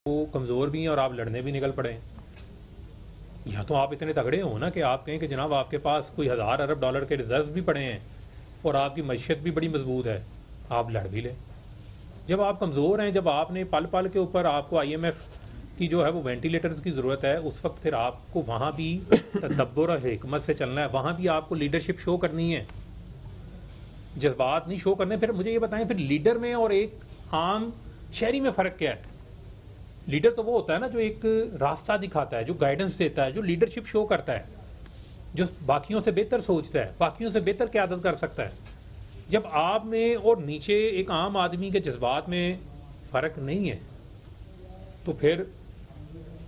وہ کمزور بھی ہیں اور آپ لڑنے بھی نکل پڑے ہیں، یا تو آپ اتنے تگڑے ہوں نا کہ آپ کہیں کہ جناب آپ کے پاس کوئی 1000 ارب ڈالر کے ریزروز بھی پڑے ہیں اور آپ کی معیشت بھی بڑی مضبوط ہے، آپ لڑ بھی لیں۔ جب آپ کمزور ہیں، جب آپ نے پل پل کے اوپر آپ کو آئی ایم ایف کی جو ہے وہ وینٹیلیٹرز کی ضرورت ہے، اس وقت پھر آپ کو وہاں بھی تدبر اور حکمت سے چلنا ہے، وہاں بھی آپ کو لیڈرشپ شو کرنی ہے، جذبات نہیں شو کرنے۔ پھر مجھے یہ بتائیں، پھر لیڈر میں اور ایک عام شہری میں فرق کیا ہے؟ لیڈر تو وہ ہوتا ہے نا جو ایک راستہ دکھاتا ہے، جو گائیڈنس دیتا ہے، جو لیڈرشپ شو کرتا ہے، جو باقیوں سے بہتر سوچتا ہے، باقیوں سے بہتر قیادت کر سکتا ہے۔ جب آپ میں اور نیچے ایک عام آدمی کے جذبات میں فرق نہیں ہے تو پھر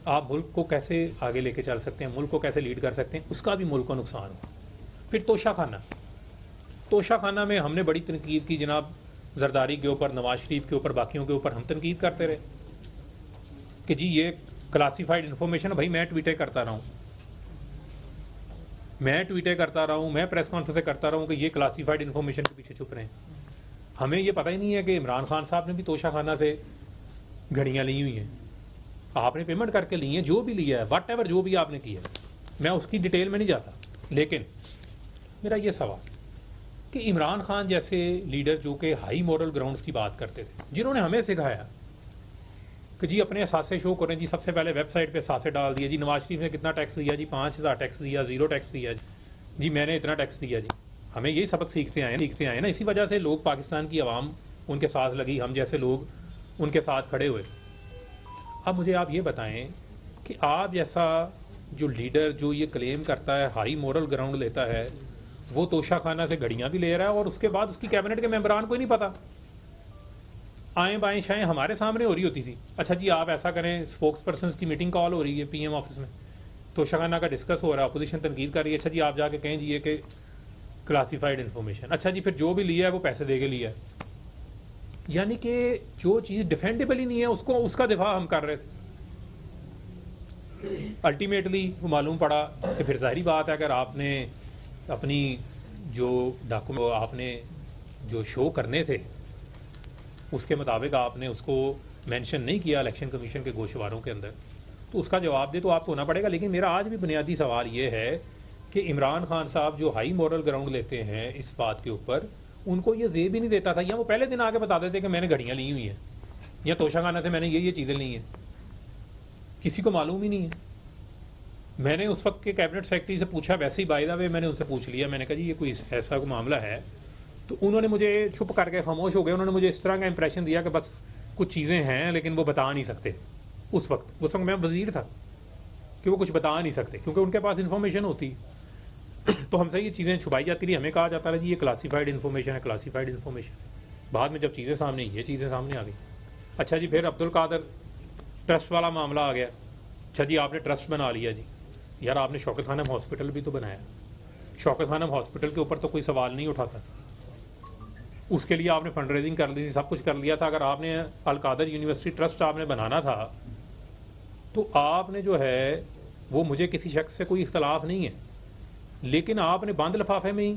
آپ ملک کو کیسے آگے لے کے چل سکتے ہیں، ملک کو کیسے لیڈ کر سکتے ہیں؟ اس کا بھی ملک کو نقصان ہو۔ پھر توشہ خانہ میں ہم نے بڑی تنقید کی جناب، زرداری کے اوپر، نواز شریف کے اوپر، باقیوں کے اوپر ہم تنقید کرتے رہے کہ جی یہ کلاسیفائڈ انفارمیشن ہے۔ بھائی میں ٹویٹیں کرتا رہا ہوں، میں پریس کانفرنس کرتا رہا ہوں کہ یہ کلاسیفائڈ انفارمیشن کے پیچھے چھپ رہے ہیں۔ ہمیں یہ پتہ ہی نہیں ہے کہ عمران خان صاحب نے بھی توشہ خانہ سے گھڑیاں لی ہوئی ہیں، آپ نے پیمنٹ کر کے لی ہیں، جو بھی لیا ہے، واٹ ایور جو بھی آپ نے کیا ہے، میں اس کی ڈیٹیل میں نہیں جاتا۔ لیکن میرا یہ سوال کہ عمران خان جیسے لیڈر جو کہ ہائی مورل گراؤنڈز کی بات کرتے تھے، جنہوں نے ہمیں سکھایا کہ جی اپنے اثاثے شو کریں، جی سب سے پہلے ویب سائٹ پہ اثاثے ڈال دیا، جی نواز شریف نے کتنا ٹیکس دیا، جی 5000 ٹیکس دیا، 0 ٹیکس دیا، جی میں نے اتنا ٹیکس دیا۔ جی ہمیں یہی سبق سیکھتے آئے نا، اسی وجہ سے لوگ، پاکستان کی عوام ان کے ساتھ لگی، ہم جیسے لوگ ان کے ساتھ کھڑے ہوئے۔ اب مجھے آپ یہ بتائیں کہ آپ جیسا جو لیڈر جو یہ کلیم کرتا ہے، ہائی مورل گراؤنڈ لیتا ہے، وہ توشہ خانہ سے گھڑیاں بھی لے رہا ہے اور اس کے بعد اس کی کیبنٹ کے ممبران کو ہی نہیں پتا، آئیں بائیں شائیں ہمارے سامنے ہو رہی ہوتی تھی۔ اچھا جی آپ ایسا کریں، اسپوکس پرسنس کی میٹنگ کال ہو رہی ہے پی ایم آفس میں، توشہ خانہ کا ڈسکس ہو رہا ہے، اپوزیشن تنقید کر رہی ہے، اچھا جی آپ جا کے کہیں جی یہ کہ کلاسیفائڈ انفارمیشن، اچھا جی پھر جو بھی لیا ہے وہ پیسے دے کے لیا ہے، یعنی کہ جو چیز ڈیفینڈیبل ہی نہیں ہے اس کا دفاع ہم کر رہے تھے۔ الٹیمیٹلی وہ معلوم پڑا کہ پھر ظاہری بات ہے، اگر آپ نے اپنی جو ڈاکومنٹ آپ نے جو شو کرنے تھے اس کے مطابق آپ نے اس کو مینشن نہیں کیا الیکشن کمیشن کے گوشواروں کے اندر، تو اس کا جواب دے تو آپ کو ہونا پڑے گا۔ لیکن میرا آج بھی بنیادی سوال یہ ہے کہ عمران خان صاحب جو ہائی مورل گراؤنڈ لیتے ہیں اس بات کے اوپر، ان کو یہ زیب ہی نہیں دیتا تھا، یا وہ پہلے دن آ کے بتا دیتے کہ میں نے گھڑیاں لی ہوئی ہیں یا توشہ خانہ سے میں نے یہ چیزیں لی ہیں، کسی کو معلوم ہی نہیں ہے۔ میں نے اس وقت کے کیبنٹ سیکرٹری سے پوچھا، ویسے ہی بائی دا وے میں نے ان سے پوچھ لیا، میں نے کہا جی یہ کوئی ایسا کوئی معاملہ ہے؟ تو انہوں نے مجھے چھپ کر کے خاموش ہو گئے، انہوں نے مجھے اس طرح کا امپریشن دیا کہ بس کچھ چیزیں ہیں لیکن وہ بتا نہیں سکتے۔ اس وقت میں وزیر تھا کہ وہ کچھ بتا نہیں سکتے کیونکہ ان کے پاس انفارمیشن ہوتی، تو ہم سے یہ چیزیں چھپائی جاتی رہی، ہمیں کہا جاتا رہا جی یہ کلاسیفائڈ انفارمیشن ہے، کلاسیفائڈ انفارمیشن۔ بعد میں جب چیزیں سامنے، یہ چیزیں سامنے آ گئی، اچھا جی پھر عبدالقادر ٹرسٹ والا معاملہ آ گیا، اچھا جی آپ نے ٹرسٹ بنا لیا، جی یار آپ نے شوکت خانم ہاسپٹل بھی تو بنایا، شوکت خانم ہاسپٹل کے اوپر تو کوئی سوال نہیں اٹھاتا، اس کے لیے آپ نے فنڈ ریزنگ کر لی تھی، سب کچھ کر لیا تھا۔ اگر آپ نے القادر یونیورسٹی ٹرسٹ آپ نے بنانا تھا تو آپ نے جو ہے وہ، مجھے کسی شخص سے کوئی اختلاف نہیں ہے، لیکن آپ نے بند لفافے میں ہی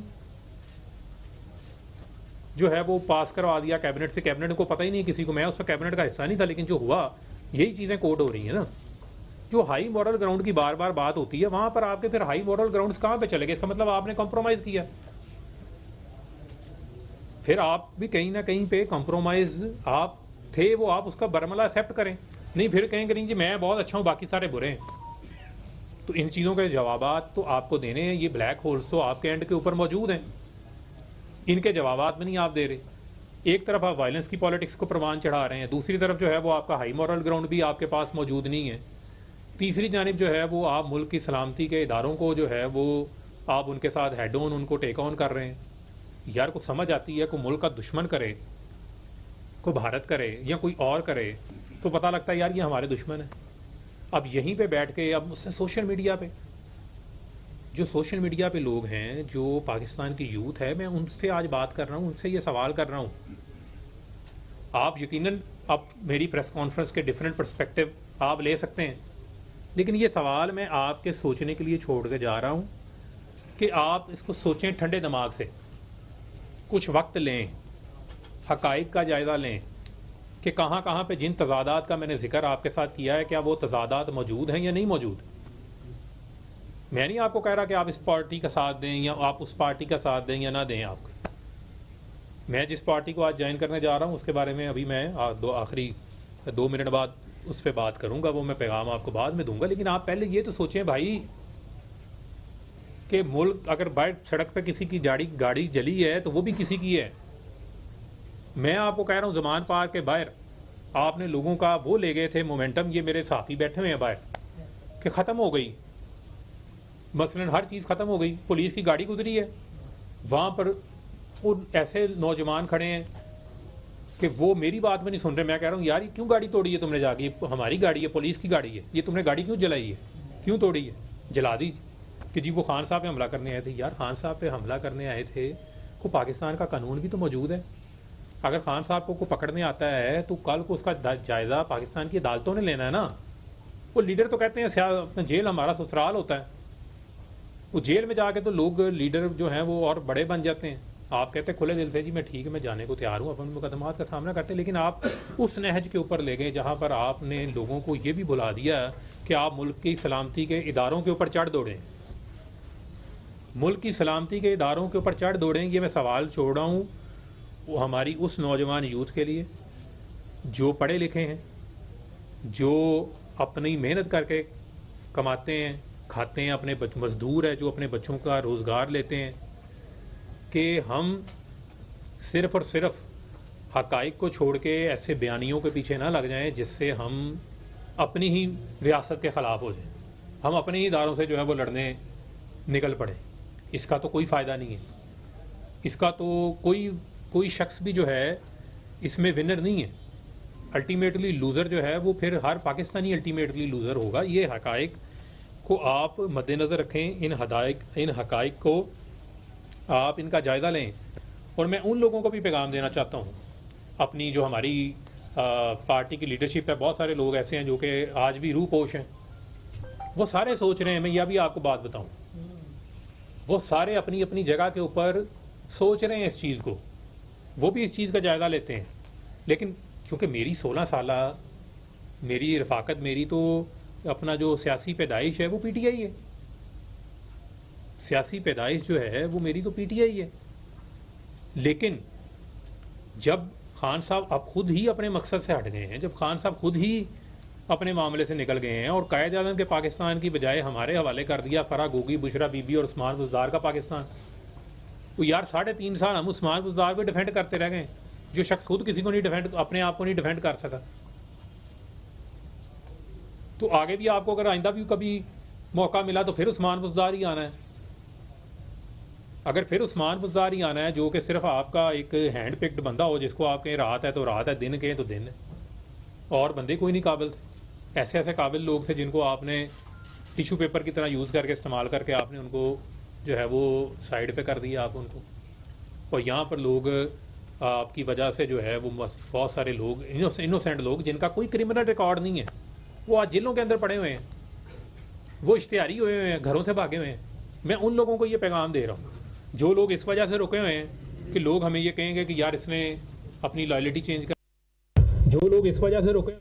جو ہے وہ پاس کروا دیا کیبنٹ سے، کیبنٹ کو پتہ ہی نہیں کسی کو، میں اس میں کیبنٹ کا حصہ نہیں تھا، لیکن جو ہوا یہی چیزیں کوڈ ہو رہی ہیں نا۔ جو ہائی مورل گراؤنڈ کی بار بار بات ہوتی ہے، وہاں پر آپ کے پھر ہائی مورل گراؤنڈز کہاں پہ چلے گئے؟ اس کا مطلب آپ نے کمپرومائز کیا، پھر آپ بھی کہیں نہ کہیں پہ کمپرومائز آپ تھے، وہ آپ اس کا برملا ایکسیپٹ کریں، نہیں پھر کہیں کہ نہیں جی میں بہت اچھا ہوں باقی سارے برے ہیں۔ تو ان چیزوں کے جوابات تو آپ کو دینے ہیں، یہ بلیک ہولز تو آپ کے اینڈ کے اوپر موجود ہیں، ان کے جوابات میں نہیں آپ دے رہے۔ ایک طرف آپ وائلنس کی پالیٹکس کو پروان چڑھا رہے ہیں، دوسری طرف جو ہے وہ آپ کا ہائی مورل گراؤنڈ بھی آپ کے پاس موجود نہیں ہے، تیسری جانب جو ہے وہ آپ ملک کی سلامتی کے اداروں کو جو ہے وہ آپ ان کے ساتھ ہیڈ آن، ان کو ٹیک آن کر رہے ہیں۔ یار کو سمجھ آتی ہے، کوئی ملک کا دشمن کرے، کوئی بھارت کرے یا کوئی اور کرے تو پتہ لگتا ہے یار یہ ہمارے دشمن ہیں۔ اب یہیں پہ بیٹھ کے، اب اس سے سوشل میڈیا پہ جو سوشل میڈیا پہ لوگ ہیں، جو پاکستان کی یوتھ ہے، میں ان سے آج بات کر رہا ہوں، ان سے یہ سوال کر رہا ہوں۔ آپ یقیناً اب میری پریس کانفرنس کے ڈیفرنٹ پرسپیکٹو آپ لے سکتے ہیں، لیکن یہ سوال میں آپ کے سوچنے کے لیے چھوڑ کے جا رہا ہوں کہ آپ اس کو سوچیں ٹھنڈے دماغ سے، کچھ وقت لیں، حقائق کا جائزہ لیں کہ کہاں کہاں پہ جن تضادات کا میں نے ذکر آپ کے ساتھ کیا ہے کیا وہ تضادات موجود ہیں یا نہیں موجود. میں نہیں آپ کو کہہ رہا کہ آپ اس پارٹی کا ساتھ دیں یا آپ اس پارٹی کا ساتھ دیں یا نہ دیں. آپ میں جس پارٹی کو آج جوائن کرنے جا رہا ہوں اس کے بارے میں ابھی میں آخری 2 منٹ بعد اس پہ بات کروں گا, وہ میں پیغام آپ کو بعد میں دوں گا. لیکن آپ پہلے یہ تو سوچیں بھائی کہ ملک اگر باہر سڑک پہ کسی کی گاڑی جلی ہے تو وہ بھی کسی کی ہے. میں آپ کو کہہ رہا ہوں زمان پارک کے باہر آپ نے لوگوں کا وہ لے گئے تھے مومنٹم, یہ میرے صحافی بیٹھے ہوئے ہیں باہر, کہ ختم ہو گئی, مثلا ہر چیز ختم ہو گئی. پولیس کی گاڑی گزری ہے, وہاں پر ایسے نوجوان کھڑے ہیں کہ وہ میری بات میں نہیں سن رہے. میں کہہ رہا ہوں یار یہ کیوں گاڑی توڑی ہے تم نے جا کے, ہماری گاڑی ہے, پولیس کی گاڑی ہے, یہ تم نے گاڑی کیوں جلائی ہے, کیوں توڑی ہے, جلا دی کہ جی وہ خان صاحب پہ حملہ کرنے آئے تھے. یار خان صاحب پہ حملہ کرنے آئے تھے کو پاکستان کا قانون بھی تو موجود ہے. اگر خان صاحب کو پکڑنے آتا ہے تو کل کو اس کا جائزہ پاکستان کی عدالتوں نے لینا ہے نا. وہ لیڈر تو کہتے ہیں جیل ہمارا سسرال ہوتا ہے, وہ جیل میں جا کے تو لوگ لیڈر جو ہیں وہ اور بڑے بن جاتے ہیں. آپ کہتے ہیں کھلے دل سے جی میں ٹھیک ہے میں جانے کو تیار ہوں, اپنے مقدمات کا سامنا کرتے ہیں, لیکن آپ اس نہج کے اوپر لے گئے جہاں پر آپ نے لوگوں کو یہ بھی بلا دیا کہ آپ ملک کی سلامتی کے اداروں کے اوپر چڑھ دوڑیں, ملک کی سلامتی کے اداروں کے اوپر چڑھ دوڑیں. یہ میں سوال چھوڑ رہا ہوں وہ ہماری اس نوجوان یوتھ کے لیے جو پڑھے لکھے ہیں, جو اپنی محنت کر کے کماتے ہیں کھاتے ہیں, اپنے مزدور ہے جو اپنے بچوں کا روزگار لیتے ہیں, کہ ہم صرف اور صرف حقائق کو چھوڑ کے ایسے بیانیوں کے پیچھے نہ لگ جائیں جس سے ہم اپنی ہی ریاست کے خلاف ہو جائیں, ہم اپنے ہی اداروں سے جو ہے وہ لڑنے نکل پڑیں. اس کا تو کوئی فائدہ نہیں ہے, اس کا تو کوئی شخص بھی جو ہے اس میں ونر نہیں ہے. الٹیمیٹلی لوزر جو ہے وہ پھر ہر پاکستانی الٹیمیٹلی لوزر ہوگا. یہ حقائق کو آپ مد نظر رکھیں, ان حقائق کو آپ ان کا جائزہ لیں. اور میں ان لوگوں کو بھی پیغام دینا چاہتا ہوں, اپنی جو ہماری پارٹی کی لیڈرشپ ہے, بہت سارے لوگ ایسے ہیں جو کہ آج بھی روح پوش ہیں, وہ سارے سوچ رہے ہیں, میں یہ بھی آپ کو بات بتاؤں, وہ سارے اپنی اپنی جگہ کے اوپر سوچ رہے ہیں اس چیز کو, وہ بھی اس چیز کا جائزہ لیتے ہیں. لیکن چونکہ میری 16 سالہ میری رفاقت, میری تو اپنا جو سیاسی پیدائش ہے وہ پی ٹی آئی ہے, سیاسی پیدائش جو ہے وہ میری تو پی ٹی آئی ہے. لیکن جب خان صاحب اب خود ہی اپنے مقصد سے ہٹ گئے ہیں, جب خان صاحب خود ہی اپنے معاملے سے نکل گئے ہیں اور قائد اعظم کے پاکستان کی بجائے ہمارے حوالے کر دیا فرح گوگی, بشرا بی بی اور عثمان بزدار کا پاکستان, تو یار 3.5 سال ہم عثمان بزدار کو ڈیفینڈ کرتے رہ گئے, جو شخص خود کسی کو نہیں ڈیفینڈ, اپنے آپ کو نہیں ڈیفینڈ کر سکا. تو آگے بھی آپ کو اگر آئندہ بھی کبھی موقع ملا تو پھر عثمان بزدار ہی آنا ہے. اگر پھر عثمان بزدار ہی آنا ہے جو کہ صرف آپ کا ایک ہینڈ پکڈ بندہ ہو, جس کو آپ کہیں رات ہے تو رات ہے, دن کہیں تو دن ہے, اور بندے کوئی نہیں قابل تھے. ایسے قابل لوگ تھے جن کو آپ نے ٹیشو پیپر کی طرح یوز کر کے استعمال کر کے آپ نے ان کو جو ہے وہ سائڈ پہ کر دیا آپ ان کو. اور یہاں پر لوگ آپ کی وجہ سے جو ہے وہ بہت سارے لوگ انوسینٹ لوگ جن کا کوئی کرمنل ریکارڈ نہیں ہے, وہ آج جیلوں کے اندر پڑے ہوئے ہیں, وہ اشتہاری ہوئے ہوئے ہیں, گھروں سے بھاگے ہوئے ہیں. میں ان لوگوں کو یہ پیغام دے رہا ہوں جو لوگ اس وجہ سے رکے ہوئے ہیں کہ لوگ ہمیں یہ کہیں گے کہ یار اس نے اپنی لائلٹی چینج کر, جو لوگ اس وجہ سے رکے.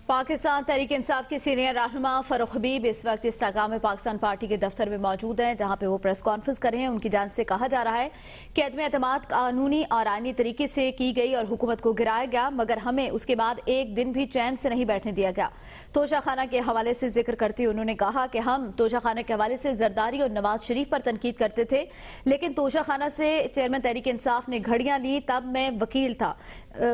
پاکستان تحریک انصاف کے سینئر رہنما فاروق حبیب اس وقت استحکام پاکستان پارٹی کے دفتر میں موجود ہیں, جہاں پہ وہ پریس کانفرنس کر رہے ہیں. ان کی جانب سے کہا جا رہا ہے کہ عدم اعتماد قانونی اور آئینی طریقے سے کی گئی اور حکومت کو گرایا گیا, مگر ہمیں اس کے بعد ایک دن بھی چین سے نہیں بیٹھنے دیا گیا. توشہ خانہ کے حوالے سے ذکر کرتے ہوئے انہوں نے کہا کہ ہم توشہ خانہ کے حوالے سے زرداری اور نواز شریف پر تنقید کرتے تھے, لیکن توشہ خانہ سے چیئرمین تحریک انصاف نے گھڑیاں لی تب میں وکیل تھا.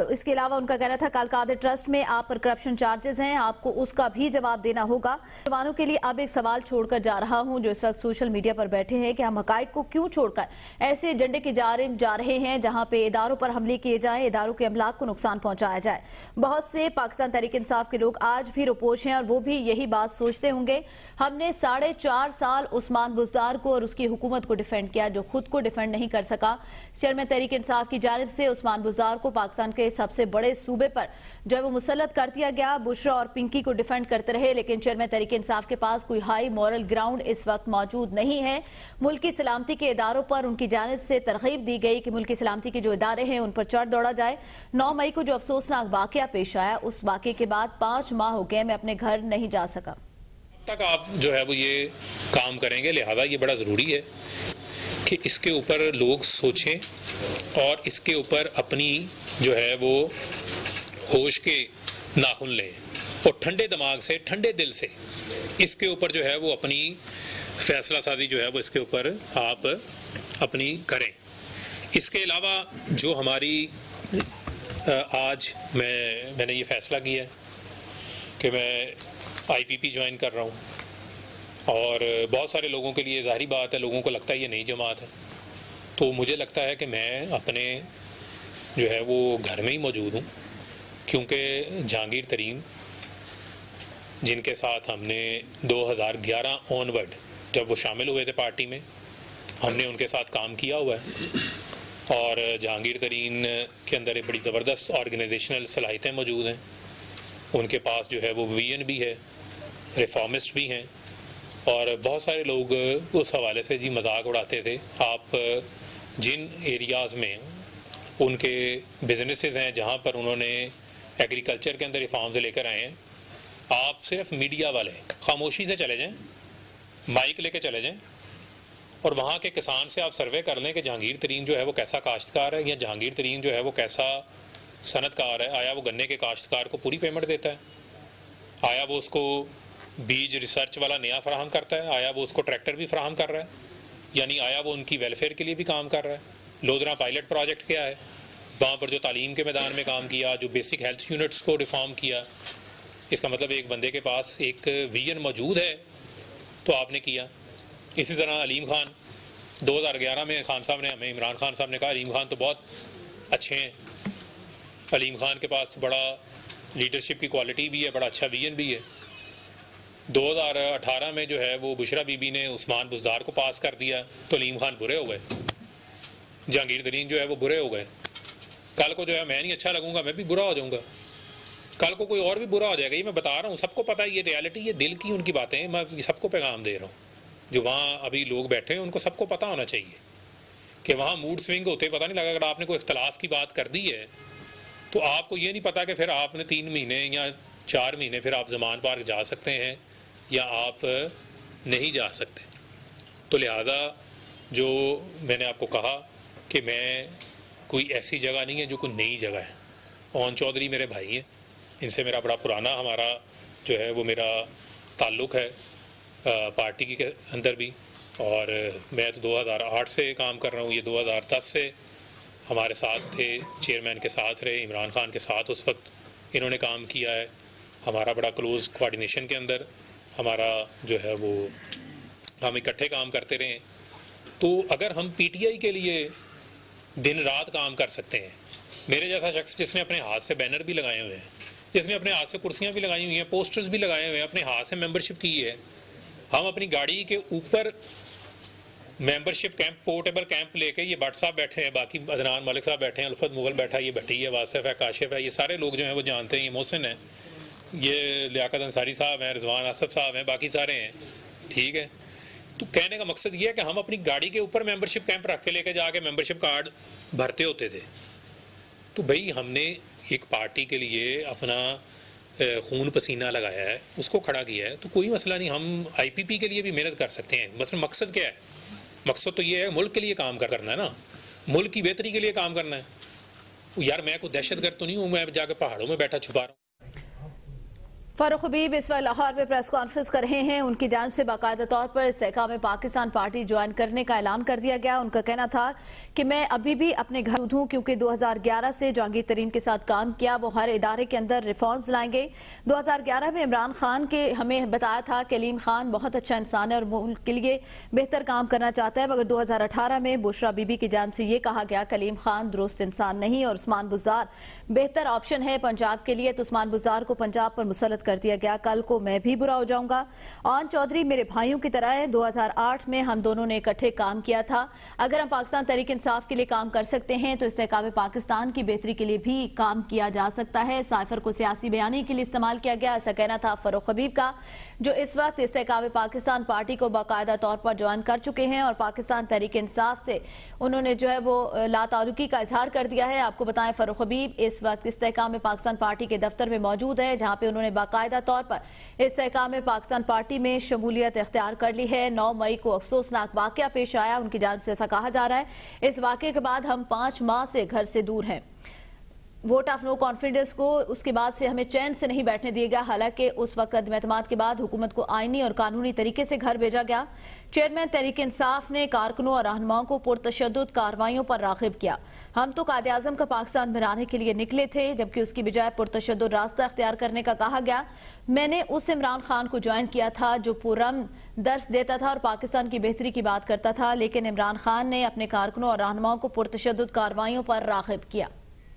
اس کے علاوہ ان کا کہنا تھا کالقادر ٹرسٹ میں آپ پر کرپشن چارجز ہیں, آپ کو اس کا بھی جواب دینا ہوگا. نوجوانوں کے لیے اب ایک سوال چھوڑ کر جا رہا ہوں جو اس وقت سوشل میڈیا پر بیٹھے ہیں کہ ہم حقائق کو کیوں چھوڑ کر ایسے ایجنڈے کے جانب جا رہے ہیں جہاں پہ اداروں پر حملے کیے جائیں, اداروں کے املاک کو نقصان پہنچایا جائے. بہت سے پاکستان تحریک انصاف کے لوگ آج بھی روپوش ہیں اور وہ بھی یہی بات سوچتے ہوں گے. ہم نے 4.5 سال عثمان بزدار کو اور اس کی حکومت کو ڈیفینڈ کیا جو خود کو ڈیفینڈ نہیں کر سکا. چیئرمین تحریک انصاف کی جانب سے عثمان بزدار کو پاکستان کے سب سے بڑے صوبے پر جو ہے وہ مسلط کر دیا گیا. بشرا اور پنکی کو ڈیفینڈ کرتے رہے، لیکن چیئرمین تحریک انصاف کے پاس کوئی ہائی مورل گراؤنڈ اس وقت موجود نہیں ہے۔ ملکی سلامتی کے اداروں پر ان کی جانب سے ترغیب دی گئی کہ ملکی سلامتی کے جو ادارے ہیں ان پر چڑھ دوڑا جائے۔ 9 مئی کو جو افسوسناک واقعہ پیش آیا، اس واقعے کے بعد 5 ماہ ہو گئے میں اپنے گھر نہیں جا سکا۔ تک آپ جو ہے وہ یہ کام کریں گے، لہذا یہ بڑا ضروری ہے کہ اس کے اوپر لوگ سوچیں اور اس کے اوپر اپنی جو ہے وہ ہوش کے ناخن لیں اور ٹھنڈے دماغ سے، ٹھنڈے دل سے اس کے اوپر جو ہے وہ اپنی فیصلہ سازی جو ہے وہ اس کے اوپر آپ اپنی کریں۔ اس کے علاوہ جو ہماری آج میں نے یہ فیصلہ کیا ہے کہ میں آئی پی پی جوائن کر رہا ہوں، اور بہت سارے لوگوں کے لیے ظاہری بات ہے، لوگوں کو لگتا ہے یہ نئی جماعت ہے، تو مجھے لگتا ہے کہ میں اپنے جو ہے وہ گھر میں ہی موجود ہوں، کیونکہ جہانگیر ترین جن کے ساتھ ہم نے 2011 آنورڈ جب وہ شامل ہوئے تھے پارٹی میں، ہم نے ان کے ساتھ کام کیا ہوا ہے، اور جہانگیر ترین کے اندر ایک بڑی زبردست آرگنائزیشنل صلاحیتیں موجود ہیں، ان کے پاس جو ہے وہ ویژن بھی ہے، ریفارمسٹ بھی ہیں، اور بہت سارے لوگ اس حوالے سے جی مذاق اڑاتے تھے۔ آپ جن ایریاز میں ان کے بزنسز ہیں جہاں پر انہوں نے ایگریکلچر کے اندر ریفارمز لے کر آئے ہیں، آپ صرف میڈیا والے خاموشی سے چلے جائیں، مائک لے کے چلے جائیں، اور وہاں کے کسان سے آپ سروے کر لیں کہ جہانگیر ترین جو ہے وہ کیسا کاشتکار ہے، یا جہانگیر ترین جو ہے وہ کیسا صنعت کار ہے۔ آیا وہ گنے کے کاشتکار کو پوری پیمنٹ دیتا ہے؟ آیا وہ اس کو بیج ریسرچ والا نیا فراہم کرتا ہے؟ آیا وہ اس کو ٹریکٹر بھی فراہم کر رہا ہے؟ یعنی آیا وہ ان کی ویلفیئر کے لیے بھی کام کر رہا ہے؟ لودھرا پائلٹ پروجیکٹ کیا ہے؟ وہاں پر جو تعلیم کے میدان میں کام کیا، جو بیسک ہیلتھ یونٹس کو ریفارم کیا، اس کا مطلب ایک بندے کے پاس ایک ویژن موجود ہے تو آپ نے کیا۔ اسی طرح علیم خان 2011 میں خان صاحب نے ہمیں، عمران خان صاحب نے کہا علیم خان تو بہت اچھے ہیں، علیم خان کے پاس بڑا لیڈرشپ کی کوالٹی بھی ہے، بڑا اچھا ویژن بھی ہے۔ 2018 میں جو ہے وہ بشرا بی بی نے عثمان بزدار کو پاس کر دیا تو علیم خان برے ہو گئے، جہانگیر ترین جو ہے وہ برے ہو گئے۔ کل کو جو ہے میں نہیں اچھا لگوں گا، میں بھی برا ہو جاؤں گا، کل کو کوئی اور بھی برا ہو جائے گا۔ یہ میں بتا رہا ہوں، سب کو پتہ ہے، یہ ریالٹی، یہ دل کی ان کی باتیں ہیں، میں سب کو پیغام دے رہا ہوں۔ جو وہاں ابھی لوگ بیٹھے ہیں ان کو سب کو پتہ ہونا چاہیے کہ وہاں موڈ سوئنگ ہوتے پتہ نہیں لگا۔ اگر آپ نے کوئی اختلاف کی بات کر دی ہے تو آپ کو یہ نہیں پتا کہ پھر آپ نے 3 مہینے یا 4 مہینے پھر آپ زمان پارک جا سکتے ہیں یا آپ نہیں جا سکتے۔ تو لہٰذا جو میں نے آپ کو کہا کہ میں کوئی ایسی جگہ نہیں ہے جو کوئی نئی جگہ ہے۔ اون چودھری میرے بھائی ہیں، ان سے میرا بڑا پرانا ہمارا جو ہے وہ میرا تعلق ہے پارٹی کے اندر بھی، اور میں تو 2008 سے کام کر رہا ہوں، یہ 2010 سے ہمارے ساتھ تھے، چیئرمین کے ساتھ رہے، عمران خان کے ساتھ اس وقت انہوں نے کام کیا ہے۔ ہمارا بڑا کلوز کوارڈینیشن کے اندر ہمارا جو ہے وہ ہم اکٹھے کام کرتے رہے۔ تو اگر ہم پی ٹی آئی کے لیے دن رات کام کر سکتے ہیں، میرے جیسا شخص جس نے اپنے ہاتھ سے بینر بھی لگائے ہوئے ہیں، جس نے اپنے ہاتھ سے کرسیاں بھی لگائی ہوئی ہیں، پوسٹرز بھی لگائے ہوئے ہیں، اپنے ہاتھ سے ممبرشپ کی ہے، ہم اپنی گاڑی کے اوپر ممبرشپ کیمپ، پورٹیبل کیمپ لے کے، یہ بٹ صاحب بیٹھے ہیں، باقی عدنان ملک صاحب بیٹھے ہیں، الفت مغل بیٹھا ہے، یہ بھٹی ہے، واصف ہے، کاشف ہے، یہ سارے لوگ جو ہیں وہ جانتے ہیں، یہ محسن ہیں، یہ لیاقت انصاری صاحب ہیں، رضوان آصف صاحب ہیں، باقی سارے ہیں، ٹھیک ہے۔ تو کہنے کا مقصد یہ ہے کہ ہم اپنی گاڑی کے اوپر ممبرشپ کیمپ رکھ کے لے کے جا کے ممبرشپ کارڈ بھرتے ہوتے تھے۔ تو بھائی ہم نے ایک پارٹی کے لیے اپنا خون پسینہ لگایا ہے، اس کو کھڑا کیا ہے، تو کوئی مسئلہ نہیں، ہم آئی پی پی کے لیے بھی محنت کر سکتے ہیں۔ مثلا مقصد کیا ہے؟ مقصد تو یہ ہے ملک کے لیے کام کرنا ہے نا، ملک کی بہتری کے لیے کام کرنا ہے۔ یار میں کوئی دہشت گرد تو نہیں ہوں، میں جا کے پہاڑوں میں بیٹھا چھپا رہا ہوں۔ فاروق حبیب اس وقت لاہور میں پریس کانفرنس کر رہے ہیں، ان کی جانب سے باقاعدہ طور پر استحکام پاکستان پارٹی جوائن کرنے کا اعلان کر دیا گیا۔ ان کا کہنا تھا کہ میں ابھی بھی اپنے گھر ہوں، کیونکہ 2011 سے جہانگیر ترین کے ساتھ کام کیا، وہ ہر ادارے کے اندر ریفارمز لائیں گے۔ 2011 میں عمران خان کے ہمیں بتایا تھا کہ علیم خان بہت اچھا انسان ہے اور ملک کے لیے بہتر کام کرنا چاہتا ہے، مگر 2018 میں بشرا بی بی کی جانب سے یہ کہا گیا کہ علیم خان درست انسان نہیں اور عثمان بزدار بہتر آپشن ہے پنجاب کے لیے، تو عثمان بزدار کو پنجاب پر مسلط مسترد کر دیا گیا. کل کو میں بھی برا ہو جاؤں گا. آن چودھری میرے بھائیوں کی طرح ہے. 2008 میں ہم دونوں نے اکٹھے کام کیا تھا. اگر ہم پاکستان تحریک انصاف کے لیے کام کر سکتے ہیں تو استحکام پاکستان کی بہتری کے لیے بھی کام کیا جا سکتا ہے. سائفر کو سیاسی بیانی کے لیے استعمال کیا گیا، ایسا کہنا تھا فاروق حبیب کا، جو اس وقت استحکام پاکستان پارٹی کو باقاعدہ طور پر جوائن کر چکے ہیں اور پاکستان تحریک انصاف سے انہوں نے جو ہے وہ لا تعلقی کا اظہار کر دیا ہے. آپ کو بتائیں فاروق حبیب اس وقت استحکام پاکستان پارٹی کے دفتر میں موجود ہے، جہاں پہ انہوں نے باقاعدہ طور پر استحکام پاکستان پارٹی میں شمولیت اختیار کر لی ہے. 9 مئی کو افسوسناک واقعہ پیش آیا، ان کی جانب سے ایسا کہا جا رہا ہے. اس واقعے کے بعد ہم 5 ماہ سے گھر سے دور ہیں. ووٹ آف نو کانفیڈنس کو اس کے بعد سے ہمیں چین سے نہیں بیٹھنے دیا گیا. حالانکہ اس وقت عدم اعتماد کے بعد حکومت کو آئینی اور قانونی طریقے سے گھر بھیجا گیا. چیئرمین تحریک انصاف نے کارکنوں اور رہنماؤں کو پرتشدد کارروائیوں پر راغب کیا. ہم تو قائد اعظم کا پاکستان بنانے کے لیے نکلے تھے، جبکہ اس کی بجائے پرتشدد راستہ اختیار کرنے کا کہا گیا. میں نے اس عمران خان کو جوائن کیا تھا جو پرامن درس دیتا تھا اور پاکستان کی بہتری کی بات کرتا تھا، لیکن عمران خان نے اپنے کارکنوں اور رہنماؤں کو پرتشدد کارروائیوں پر راغب کیا.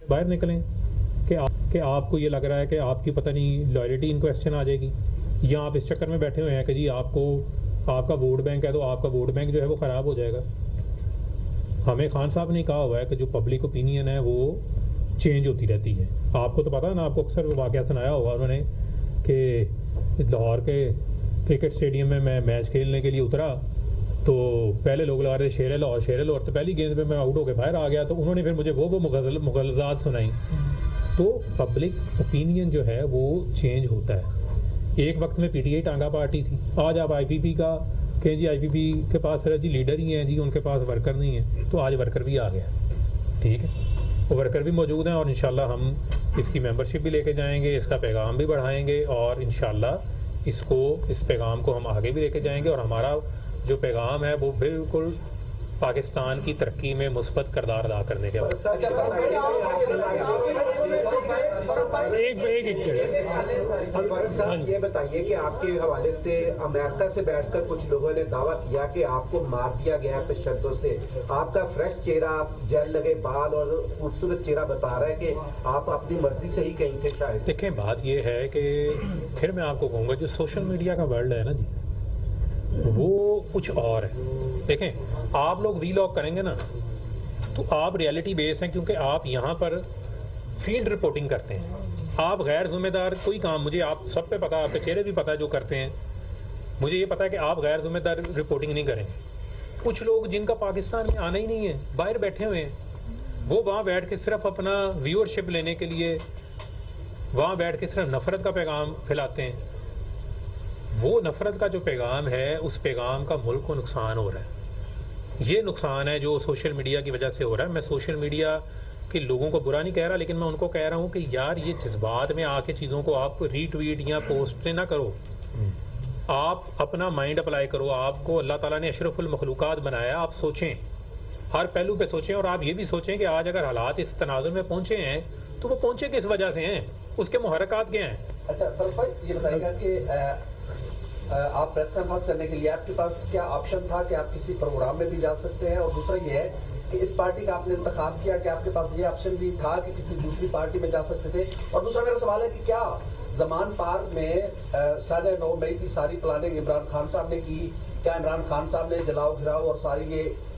باہر نکلیں کہ آپ کو یہ لگ رہا ہے کہ آپ کی پتہ نہیں لائلٹی ان کوسچن آ جائے گی، یا آپ اس چکر میں بیٹھے ہوئے ہیں کہ جی آپ کا ووٹ بینک ہے تو آپ کا ووٹ بینک جو ہے وہ خراب ہو جائے گا. ہمیں خان صاحب نے کہا ہوا ہے کہ جو پبلک اوپینین ہے وہ چینج ہوتی رہتی ہے. آپ کو تو پتہ ہے نا، آپ کو اکثر واقعہ سنایا ہوگا انہوں نے کہ لاہور کے کرکٹ اسٹیڈیم میں میچ کھیلنے کے لیے اترا تو پہلے لوگ لگا رہے شیر لاہور تو پہلی گیند پہ میں آؤٹ ہو کے باہر آ گیا، تو انہوں نے پھر مجھے وہ مغلظات سنائی. تو پبلک اوپینین جو ہے وہ چینج ہوتا ہے. ایک وقت میں پی ٹی آئی ٹانگا پارٹی تھی، آج آپ آئی پی پی کا کہیں جی آئی پی پی کے پاس صرف جی لیڈر ہی ہیں جی، ان کے پاس ورکر نہیں ہیں. تو آج ورکر بھی آ گیا، ٹھیک ہے، وہ ورکر بھی موجود ہیں اور انشاءاللہ ہم اس کی ممبرشپ بھی لے کے جائیں گے، اس کا پیغام بھی بڑھائیں گے اور انشاءاللہ اس پیغام کو ہم آگے بھی لے کے جائیں گے. اور ہمارا جو پیغام ہے وہ بالکل پاکستان کی ترقی میں مثبت کردار ادا کرنے کے بعد. یہ بتائیے کہ آپ کے حوالے سے امریکہ سے بیٹھ کر کچھ لوگوں نے دعویٰ کیا کہ آپ کو مار دیا گیا تشدد سے. آپ کا فریش چہرہ، آپ جیل لگے بال اور خوبصورت چہرہ بتا رہا ہے کہ آپ اپنی مرضی سے ہی کہیں تھے شاید. دیکھیں بات یہ ہے کہ پھر میں آپ کو کہوں گا جو سوشل میڈیا کا ورلڈ ہے نا جی، وہ کچھ اور ہے. دیکھیں آپ لوگ وی لاگ کریں گے نا تو آپ ریئلٹی بیس ہیں، کیونکہ آپ یہاں پر فیلڈ رپورٹنگ کرتے ہیں. آپ غیر ذمہ دار کوئی کام، مجھے آپ سب پہ پتا، آپ کے چہرے بھی پتا جو کرتے ہیں، مجھے یہ پتا ہے کہ آپ غیر ذمہ دار رپورٹنگ نہیں کریں. کچھ لوگ جن کا پاکستان میں آنا ہی نہیں ہے، باہر بیٹھے ہوئے ہیں، وہ وہاں بیٹھ کے صرف اپنا ویورشپ لینے کے لیے وہاں بیٹھ کے صرف نفرت کا پیغام پھیلاتے ہیں. وہ نفرت کا جو پیغام ہے اس پیغام کا ملک کو نقصان ہو رہا ہے. یہ نقصان ہے جو سوشل میڈیا کی وجہ سے ہو رہا ہے. میں سوشل میڈیا کے لوگوں کو برا نہیں کہہ رہا، لیکن میں ان کو کہہ رہا ہوں کہ یار یہ جذبات میں آ کے چیزوں کو آپ ری ٹویٹ یا پوسٹ نہ کرو. آپ اپنا مائنڈ اپلائی کرو. آپ کو اللہ تعالیٰ نے اشرف المخلوقات بنایا، آپ سوچیں، ہر پہلو پہ سوچیں. اور آپ یہ بھی سوچیں کہ آج اگر حالات اس تناظر میں پہنچے ہیں تو وہ پہنچے کس وجہ سے ہیں، اس کے محرکات کیا ہیں. اچھا فاروق بھائی یہ بتائیے گا کہ آپ پریس کانفرنس کرنے کے لیے آپ کے پاس کیا آپشن تھا کہ آپ کسی پروگرام میں بھی جا سکتے ہیں، اور دوسرا یہ ہے کہ اس پارٹی کا آپ نے انتخاب کیا کہ آپ کے پاس یہ آپشن بھی تھا کہ کسی دوسری پارٹی میں جا سکتے تھے. اور دوسرا میرا سوال ہے کہ کیا زمان پارک میں 9 مئی کی ساری پلاننگ عمران خان صاحب نے کی؟ کیا عمران خان صاحب نے جلاؤ گھراؤ اور ساری یہ